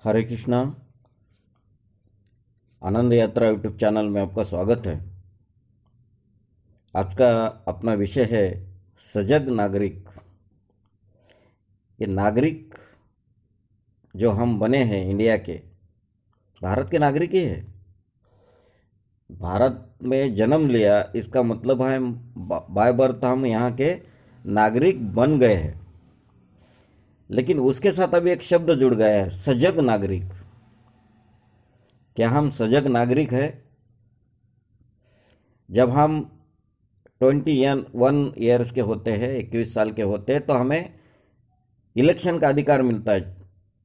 हरे कृष्णा। आनंद यात्रा YouTube channel में आपका स्वागत है। आज का अपना विषय है सजग नागरिक। ये नागरिक जो हम बने हैं इंडिया के, भारत के नागरिक ही है। भारत में जन्म लिया इसका मतलब है बाय बर्थ हम यहाँ के नागरिक बन गए हैं। लेकिन उसके साथ अभी एक शब्द जुड़ गया है, सजग नागरिक। क्या हम सजग नागरिक हैं? जब हम 21 ईयर्स के होते हैं, 21 साल के होते हैं, तो हमें इलेक्शन का अधिकार मिलता है,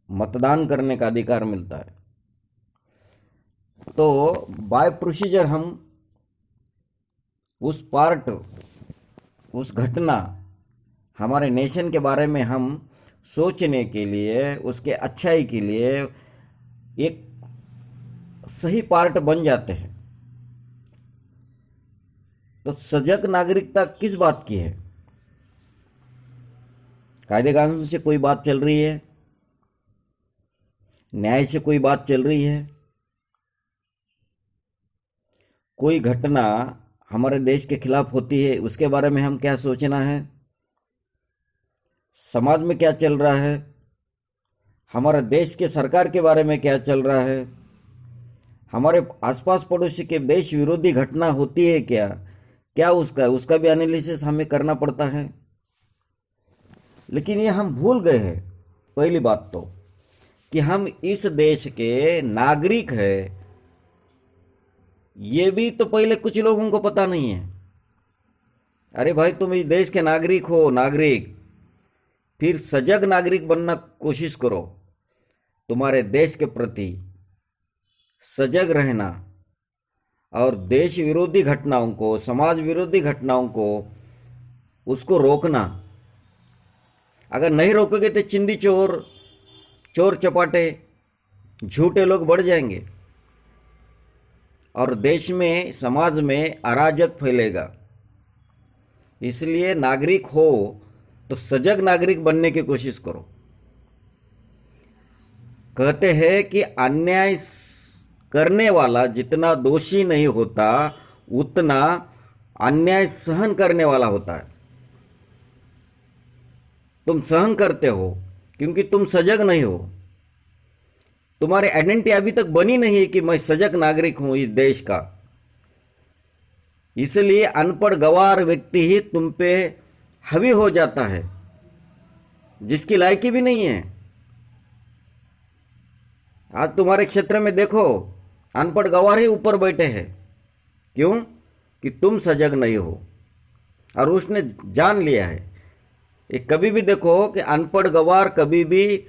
मतदान करने का अधिकार मिलता है। तो बाय प्रोसीजर हम उस घटना, हमारे नेशन के बारे में हम सोचने के लिए, उसके अच्छाई के लिए एक सही पार्ट बन जाते हैं। तो सजग नागरिकता किस बात की है? कायदे कानून से कोई बात चल रही है? न्याय से कोई बात चल रही है? कोई घटना हमारे देश के खिलाफ होती है, उसके बारे में हम क्या सोचना है? समाज में क्या चल रहा है? हमारे देश के सरकार के बारे में क्या चल रहा है? हमारे आसपास पड़ोसी के देश विरोधी घटना होती है क्या क्या उसका भी एनालिसिस हमें करना पड़ता है। लेकिन ये हम भूल गए हैं पहली बात तो, कि हम इस देश के नागरिक हैं। ये भी तो पहले कुछ लोगों को पता नहीं है। अरे भाई, तुम इस देश के नागरिक हो, नागरिक, फिर सजग नागरिक बनना कोशिश करो। तुम्हारे देश के प्रति सजग रहना और देश विरोधी घटनाओं को, समाज विरोधी घटनाओं को, उसको रोकना। अगर नहीं रोकोगे तो चिंदी चोर, चोर चपाटे, झूठे लोग बढ़ जाएंगे और देश में, समाज में अराजक फैलेगा। इसलिए नागरिक हो तो सजग नागरिक बनने की कोशिश करो। कहते हैं कि अन्याय करने वाला जितना दोषी नहीं होता, उतना अन्याय सहन करने वाला होता है। तुम सहन करते हो क्योंकि तुम सजग नहीं हो। तुम्हारी आइडेंटिटी अभी तक बनी नहीं है कि मैं सजग नागरिक हूं इस देश का। इसलिए अनपढ़ गवार व्यक्ति ही तुम पे हावी हो जाता है, जिसकी लायकी भी नहीं है। आज तुम्हारे क्षेत्र में देखो, अनपढ़ गवार ही ऊपर बैठे हैं। क्यों? कि तुम सजग नहीं हो और उसने जान लिया है। ये कभी भी देखो कि अनपढ़ गवार कभी भी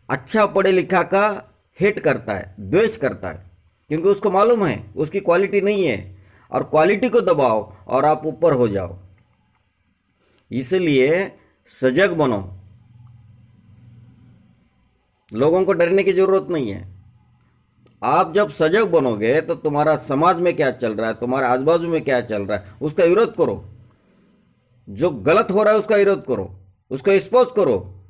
अच्छा पढ़े लिखा का हेट करता है, द्वेष करता है, क्योंकि उसको मालूम है उसकी क्वालिटी नहीं है, और क्वालिटी को दबाओ और आप ऊपर हो जाओ। इसलिए सजग बनो। लोगों को डरने की जरूरत नहीं है। आप जब सजग बनोगे तो तुम्हारा समाज में क्या चल रहा है, तुम्हारे आजू बाजू में क्या चल रहा है, उसका विरोध करो। जो गलत हो रहा है उसका विरोध करो, उसको एक्सपोज करो।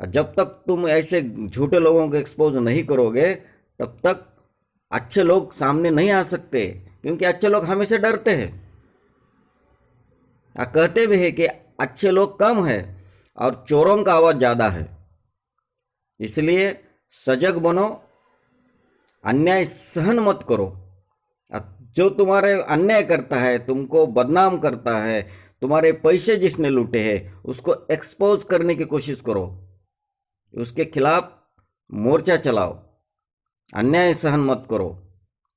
जब तक तुम ऐसे झूठे लोगों को एक्सपोज नहीं करोगे, तब तक अच्छे लोग सामने नहीं आ सकते, क्योंकि अच्छे लोग हमेशा डरते हैं। कहते भी है कि अच्छे लोग कम है और चोरों का आवाज ज्यादा है। इसलिए सजग बनो, अन्याय सहन मत करो। जो तुम्हारे अन्याय करता है, तुमको बदनाम करता है, तुम्हारे पैसे जिसने लूटे हैं, उसको एक्सपोज करने की कोशिश करो, उसके खिलाफ मोर्चा चलाओ। अन्याय सहन मत करो,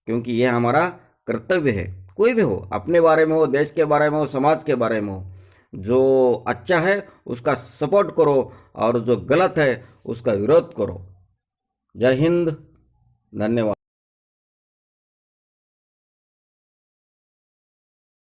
क्योंकि यह हमारा कर्तव्य है। कोई भी हो, अपने बारे में हो, देश के बारे में हो, समाज के बारे में हो, जो अच्छा है उसका सपोर्ट करो और जो गलत है उसका विरोध करो। जय हिंद, धन्यवाद।